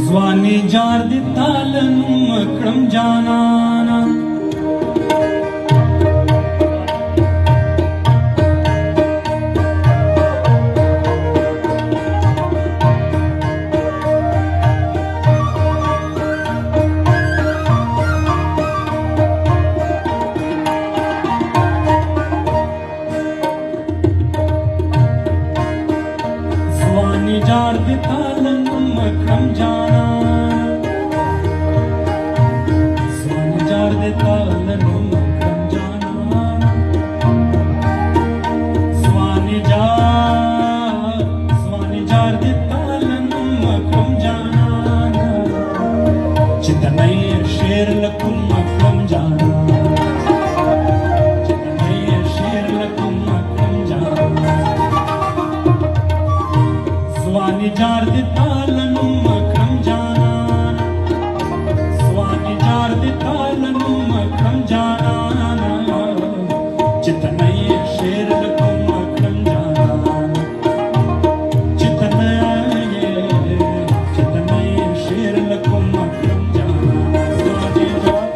ځواني جار د تالنم کړم جانانا जार दे तालनम कम जाना सोन जार दे तालनम कम जाना स्वानी जार दे तालनम कम जाना चितनई शेर लकुम कम जाना स्वानी जार दे तालनम कम जाना स्वानी जार दे तालनम कम जाना चितनई शेर लकुम कम जाना चितनई शेर लकुम कम जाना स्वानी जार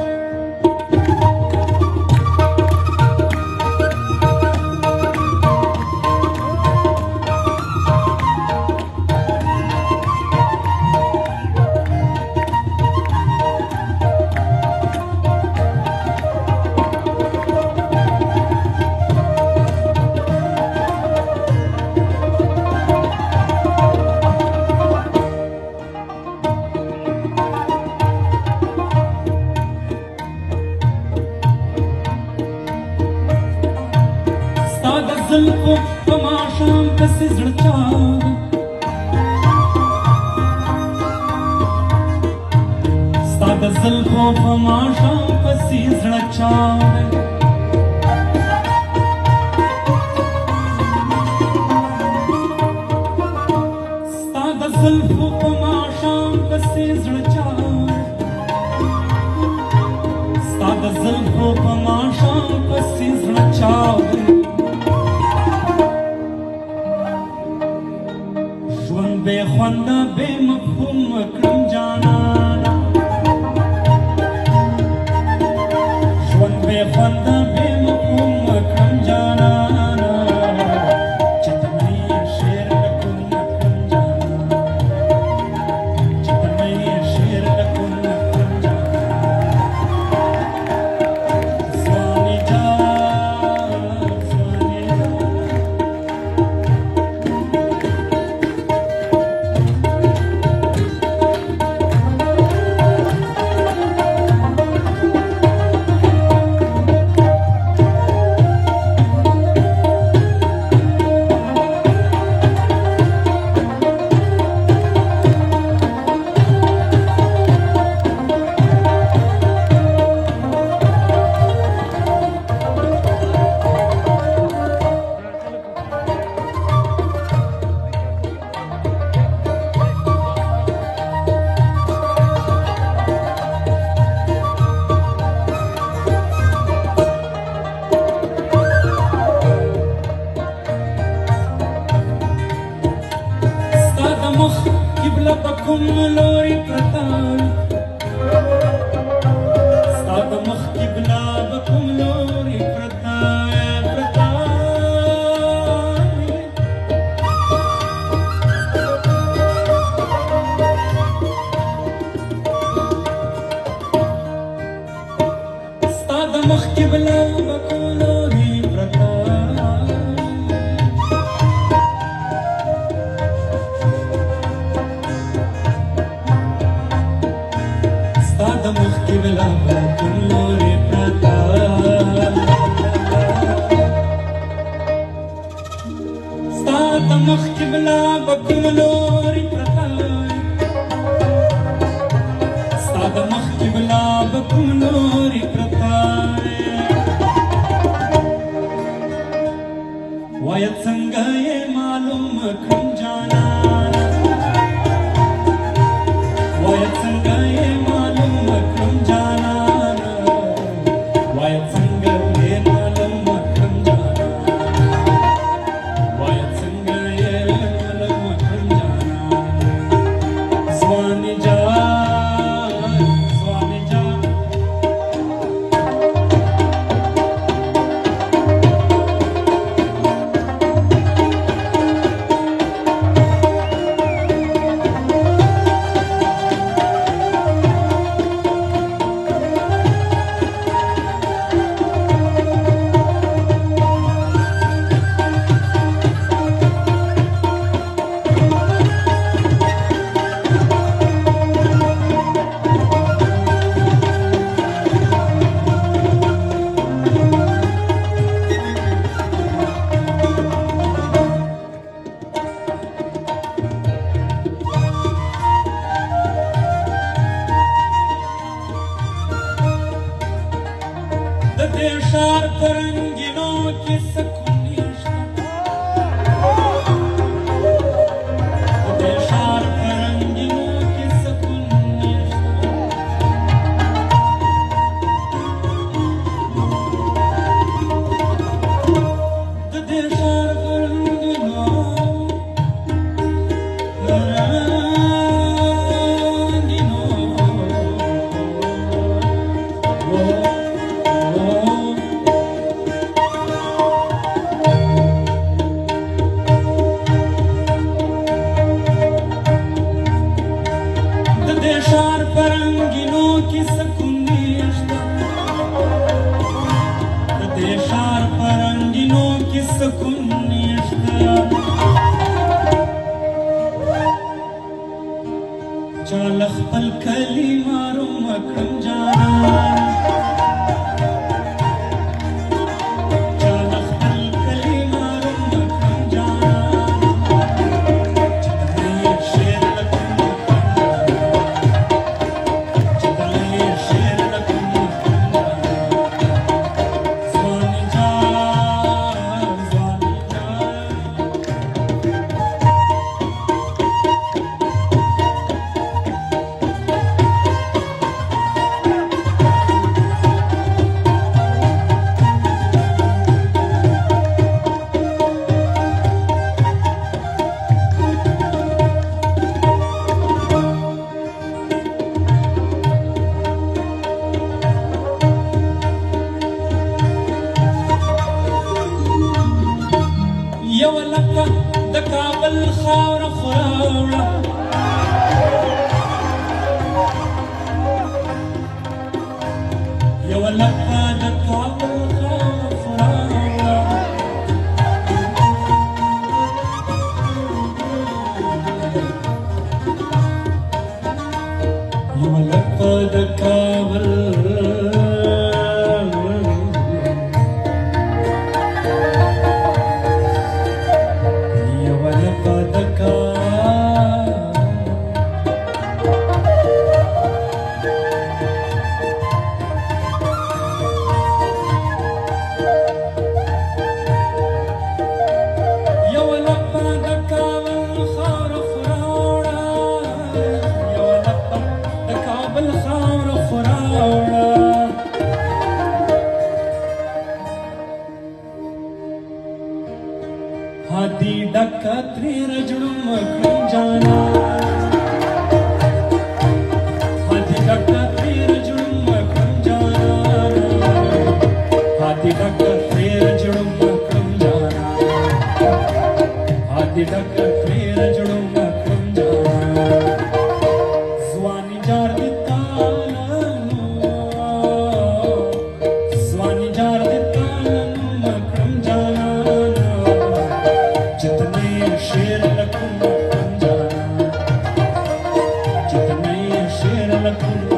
زلفو پماشام پسی زړچا ستا د زلفو پماشام پسی زړچا ستا د زلفو پماشام پسی زړچا ستا د زلفو پماشام پسی زړچا بے خوندہ بے مفہوم کړم جانانا ژوند بے خوندہ بے مفہوم کړم جانانا چتنی شیر لکم کړم جانانا چتنی شیر لکم کړم جانانا سوانی جان سوانی جان مخ قبله بکم لوري پرتاي ستا د مخ قبله بکم لوري پرتاي ستا د مخ قبله بکم لوري د مخ قبله بکم لوري پرتا ستا د مخ قبله بکم لوري پرتا ستا د مخ قبله بکم لوري پرتا وای څنګه یې معلوم کړم جانانا وای څنګه یې معلوم کړم جانانا परंगिनों की सकुनिश्ता देशार परंगिनों की सकुनिश्ता देशार परंगिनों देशार परंगिनों की सकुनिश्ता देशार परंगिनों की सकुनिश्ता चालख पल कली मारो मकरम जाना चालख पल कली मारो मकरम जाना चितने शेर लखन चितने शेर लखन स्वानी जा یو لکه د کابل خاوره خراوړه یو لکه د کابل خاوره خراوړه یو لکه د کابل हाथी डका त्रेर जुड़ुम मकरम जाना हाथी डका त्रेर जुड़ुम मकरम जाना हाथी डका त्रेर जुड़ुम मकरम जाना हाथी डका त्रेर जुड़ुम मकरम जाना स्वानी जार दिता स्वानी जार दिता मकरम जाना जितने शेर लखन जाना जितने शेर लखन